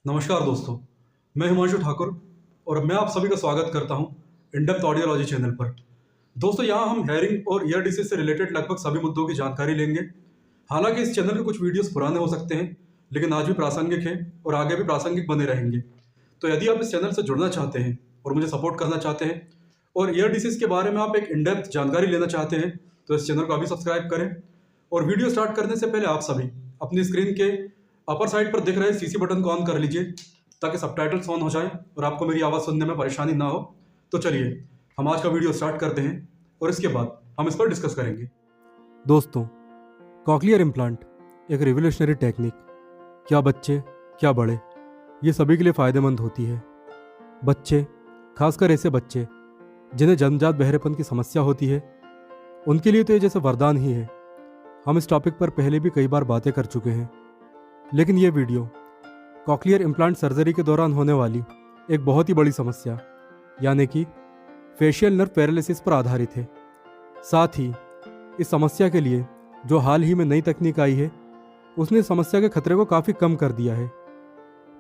नमस्कार दोस्तों, मैं हिमांशु ठाकुर और मैं आप सभी का स्वागत करता हूं इन डेप्थ ऑडियोलॉजी चैनल पर। दोस्तों, यहां हम हेयरिंग और ईयर डिसीज से रिलेटेड लगभग सभी मुद्दों की जानकारी लेंगे। हालांकि इस चैनल के कुछ वीडियोस पुराने हो सकते हैं, लेकिन आज भी प्रासंगिक हैं और आगे भी प्रासंगिक बने रहेंगे। तो यदि आप इस चैनल से जुड़ना चाहते हैं और मुझे सपोर्ट करना चाहते हैं और ईयर डिसीज के बारे में आप एक इन डेप्थ जानकारी लेना चाहते हैं, तो इस चैनल को अभी सब्सक्राइब करें। और वीडियो स्टार्ट करने से पहले आप सभी अपनी स्क्रीन के अपर साइड पर दिख रहे सीसी बटन को ऑन कर लीजिए, ताकि सबटाइटल्स ऑन हो जाए और आपको मेरी आवाज़ सुनने में परेशानी ना हो। तो चलिए हम आज का वीडियो स्टार्ट करते हैं और इसके बाद हम इस पर डिस्कस करेंगे। दोस्तों, कॉक्लियर इम्प्लांट एक रिवोल्यूशनरी टेक्निक क्या बच्चे क्या बड़े, ये सभी के लिए फ़ायदेमंद होती है। बच्चे, खासकर ऐसे बच्चे जिन्हें जन्मजात बहरेपन की समस्या होती है, उनके लिए तो ये जैसे वरदान ही है। हम इस टॉपिक पर पहले भी कई बार बातें कर चुके हैं, लेकिन ये वीडियो कॉक्लियर इम्प्लांट सर्जरी के दौरान होने वाली एक बहुत ही बड़ी समस्या यानी कि फेशियल नर्व पैरालिसिस पर आधारित है। साथ ही इस समस्या के लिए जो हाल ही में नई तकनीक आई है, उसने समस्या के खतरे को काफ़ी कम कर दिया है।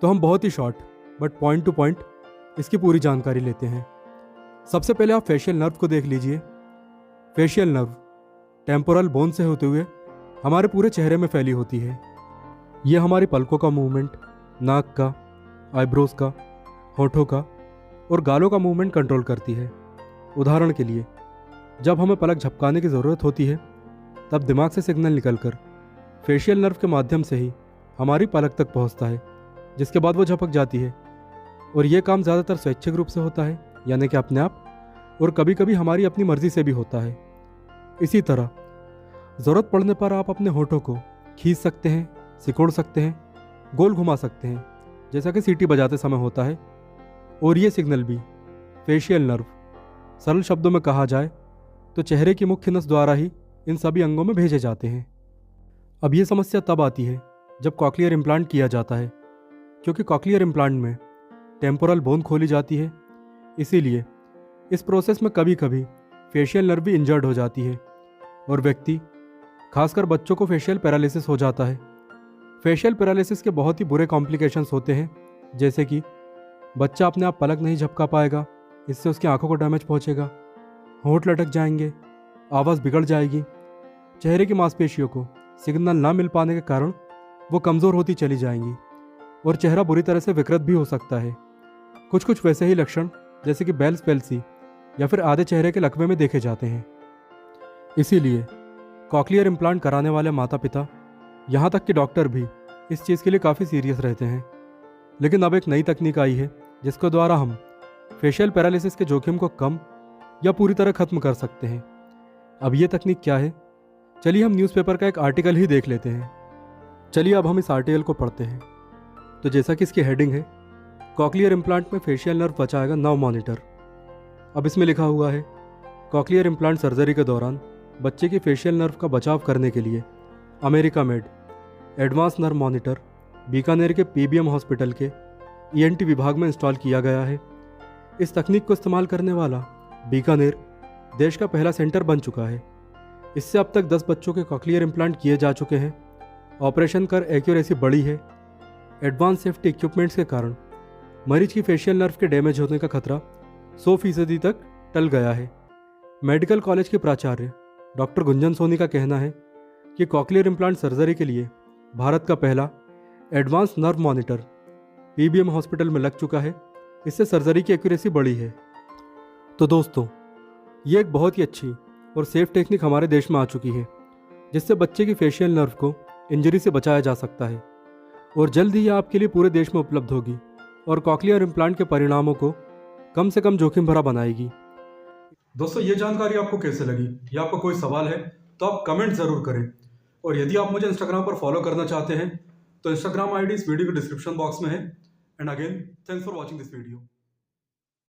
तो हम बहुत ही short but point to point इसकी पूरी जानकारी लेते हैं। सबसे पहले आप फेशियल नर्व को देख लीजिए। फेशियल नर्व टेम्पोरल बोन से होते हुए हमारे पूरे चेहरे में फैली होती है। ये हमारी पलकों का मूवमेंट, नाक का, आईब्रोज का, होठों का और गालों का मूवमेंट कंट्रोल करती है। उदाहरण के लिए, जब हमें पलक झपकाने की ज़रूरत होती है, तब दिमाग से सिग्नल निकलकर फेशियल नर्व के माध्यम से ही हमारी पलक तक पहुंचता है, जिसके बाद वो झपक जाती है। और ये काम ज़्यादातर स्वैच्छिक रूप से होता है, यानी कि अपने आप, और कभी कभी हमारी अपनी मर्जी से भी होता है। इसी तरह ज़रूरत पड़ने पर आप अपने होठों को खींच सकते हैं, सिकोड़ सकते हैं, गोल घुमा सकते हैं, जैसा कि सीटी बजाते समय होता है। और ये सिग्नल भी फेशियल नर्व, सरल शब्दों में कहा जाए तो चेहरे की मुख्य नस द्वारा ही इन सभी अंगों में भेजे जाते हैं। अब ये समस्या तब आती है जब कॉक्लियर इम्प्लांट किया जाता है, क्योंकि कॉक्लियर इम्प्लांट में टेम्पोरल बोन खोली जाती है। इसीलिए इस प्रोसेस में कभी कभी फेशियल नर्व भी इंजर्ड हो जाती है और व्यक्ति, खासकर बच्चों को फेशियल पैरालिसिस हो जाता है। फेशियल पैरालिसिस के बहुत ही बुरे कॉम्प्लिकेशंस होते हैं, जैसे कि बच्चा अपने आप पलक नहीं झपका पाएगा, इससे उसकी आंखों को डैमेज पहुंचेगा, होंठ लटक जाएंगे, आवाज़ बिगड़ जाएगी, चेहरे की मांसपेशियों को सिग्नल ना मिल पाने के कारण वो कमज़ोर होती चली जाएंगी और चेहरा बुरी तरह से विकृत भी हो सकता है। कुछ वैसे ही लक्षण जैसे कि बेल्स पैल्सी या फिर आधे चेहरे के लकवे में देखे जाते हैं। इसीलिए कॉक्लियर इम्प्लांट कराने वाले माता पिता, यहाँ तक कि डॉक्टर भी इस चीज़ के लिए काफ़ी सीरियस रहते हैं। लेकिन अब एक नई तकनीक आई है जिसके द्वारा हम फेशियल पैरालिसिस के जोखिम को कम या पूरी तरह ख़त्म कर सकते हैं। अब ये तकनीक क्या है, चलिए हम न्यूज़पेपर का एक आर्टिकल ही देख लेते हैं। चलिए अब हम इस आर्टिकल को पढ़ते हैं। तो जैसा कि इसकी हेडिंग है, कॉक्लियर इम्प्लांट में फेशियल नर्व बचाएगा नव मॉनिटर। अब इसमें लिखा हुआ है, कॉक्लियर इम्प्लांट सर्जरी के दौरान बच्चे की फेशियल नर्व का बचाव करने के लिए America made advance nerve monitor Bikaner के पीबीएम हॉस्पिटल के ईएनटी विभाग में इंस्टॉल किया गया है। इस तकनीक को इस्तेमाल करने वाला बीकानेर देश का पहला सेंटर बन चुका है। इससे अब तक 10 बच्चों के कॉक्लियर इम्प्लांट किए जा चुके हैं। ऑपरेशन कर एक्यूरेसी बढ़ी है। एडवांस सेफ्टी इक्विपमेंट्स के कारण मरीज की फेशियल नर्व के डैमेज होने का खतरा 100% तक टल गया है। मेडिकल कॉलेज के प्राचार्य डॉक्टर गुंजन सोनी का कहना है कि कॉक्लियर इम्प्लांट सर्जरी के लिए भारत का पहला advance nerve monitor PBM hospital में लग चुका है। इससे सर्जरी की एक्यूरेसी बढ़ी है। तो दोस्तों, ये एक बहुत ही अच्छी और सेफ टेक्निक हमारे देश में आ चुकी है, जिससे बच्चे की फेशियल नर्व को इंजरी से बचाया जा सकता है और जल्द ही ये आपके लिए पूरे देश में उपलब्ध होगी और कॉक्लियर इम्प्लांट के परिणामों को कम से कम जोखिम भरा बनाएगी। दोस्तों, ये जानकारी आपको कैसे लगी या आपको कोई सवाल है तो आप कमेंट ज़रूर करें। और यदि आप मुझे इंस्टाग्राम पर फॉलो करना चाहते हैं तो इंस्टाग्राम आईडी इस वीडियो के डिस्क्रिप्शन बॉक्स में है। And again, thanks for watching this video.